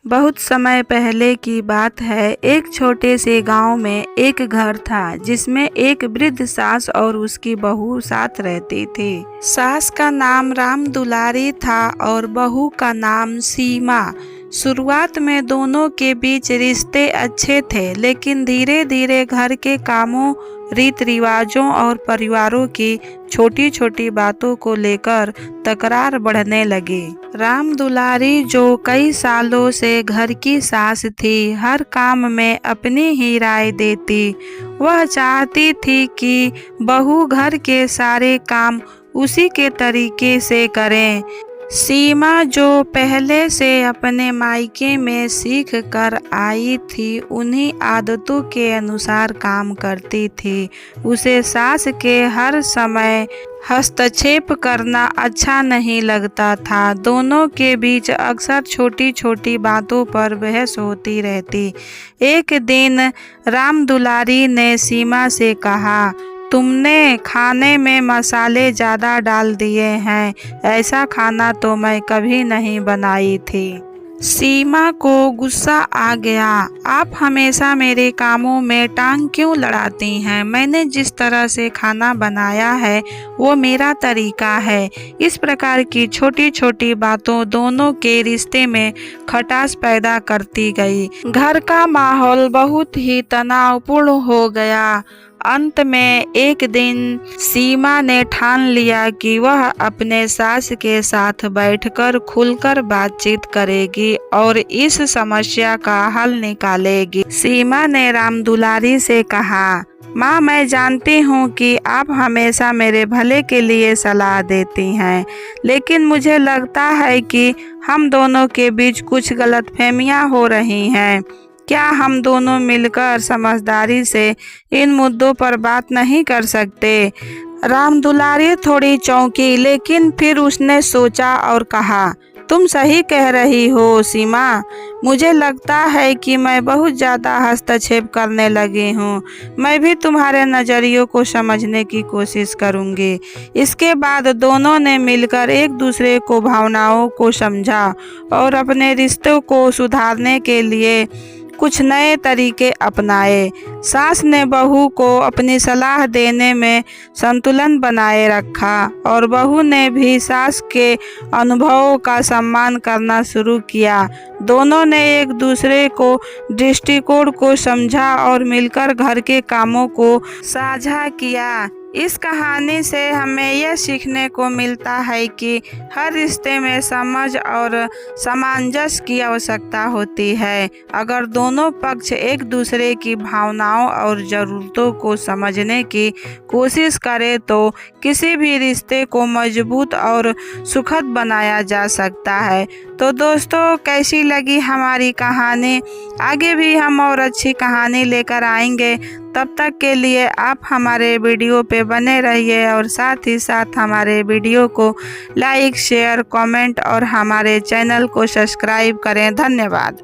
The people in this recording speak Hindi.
बहुत समय पहले की बात है। एक छोटे से गांव में एक घर था जिसमें एक वृद्ध सास और उसकी बहू साथ रहती थी। सास का नाम राम दुलारी था और बहू का नाम सीमा। शुरुआत में दोनों के बीच रिश्ते अच्छे थे, लेकिन धीरे धीरे घर के कामों, रीत रिवाजों और परिवारों की छोटी छोटी बातों को लेकर तकरार बढ़ने लगी। राम दुलारी, जो कई सालों से घर की सास थी, हर काम में अपनी ही राय देती। वह चाहती थी कि बहू घर के सारे काम उसी के तरीके से करें। सीमा, जो पहले से अपने मायके में सीख कर आई थी, उन्हीं आदतों के अनुसार काम करती थी। उसे सास के हर समय हस्तक्षेप करना अच्छा नहीं लगता था। दोनों के बीच अक्सर छोटी छोटी बातों पर बहस होती रहती। एक दिन राम दुलारी ने सीमा से कहा, तुमने खाने में मसाले ज़्यादा डाल दिए हैं। ऐसा खाना तो मैं कभी नहीं बनाई थी। सीमा को गुस्सा आ गया। आप हमेशा मेरे कामों में टांग क्यों लड़ाती हैं? मैंने जिस तरह से खाना बनाया है वो मेरा तरीका है। इस प्रकार की छोटी छोटी बातों दोनों के रिश्ते में खटास पैदा करती गई। घर का माहौल बहुत ही तनावपूर्ण हो गया। अंत में एक दिन सीमा ने ठान लिया कि वह अपने सास के साथ बैठकर खुलकर बातचीत करेगी और इस समस्या का हल निकालेगी। सीमा ने राम दुलारी से कहा, माँ, मैं जानती हूँ कि आप हमेशा मेरे भले के लिए सलाह देती हैं, लेकिन मुझे लगता है कि हम दोनों के बीच कुछ गलतफहमियाँ हो रही हैं। क्या हम दोनों मिलकर समझदारी से इन मुद्दों पर बात नहीं कर सकते? राम दुलारी थोड़ी चौंकी, लेकिन फिर उसने सोचा और कहा, तुम सही कह रही हो सीमा। मुझे लगता है कि मैं बहुत ज़्यादा हस्तक्षेप करने लगी हूँ। मैं भी तुम्हारे नज़रियों को समझने की कोशिश करूँगी। इसके बाद दोनों ने मिलकर एक दूसरे को भावनाओं को समझा और अपने रिश्तों को सुधारने के लिए कुछ नए तरीके अपनाए। सास ने बहू को अपनी सलाह देने में संतुलन बनाए रखा और बहू ने भी सास के अनुभवों का सम्मान करना शुरू किया। दोनों ने एक दूसरे को दृष्टिकोण को समझा और मिलकर घर के कामों को साझा किया। इस कहानी से हमें यह सीखने को मिलता है कि हर रिश्ते में समझ और सामंजस्य की आवश्यकता होती है। अगर दोनों पक्ष एक दूसरे की भावनाओं और ज़रूरतों को समझने की कोशिश करें तो किसी भी रिश्ते को मजबूत और सुखद बनाया जा सकता है। तो दोस्तों, कैसी लगी हमारी कहानी? आगे भी हम और अच्छी कहानी लेकर आएंगे। तब तक के लिए आप हमारे वीडियो पे बने रहिए और साथ ही साथ हमारे वीडियो को लाइक, शेयर, कमेंट और हमारे चैनल को सब्सक्राइब करें। धन्यवाद।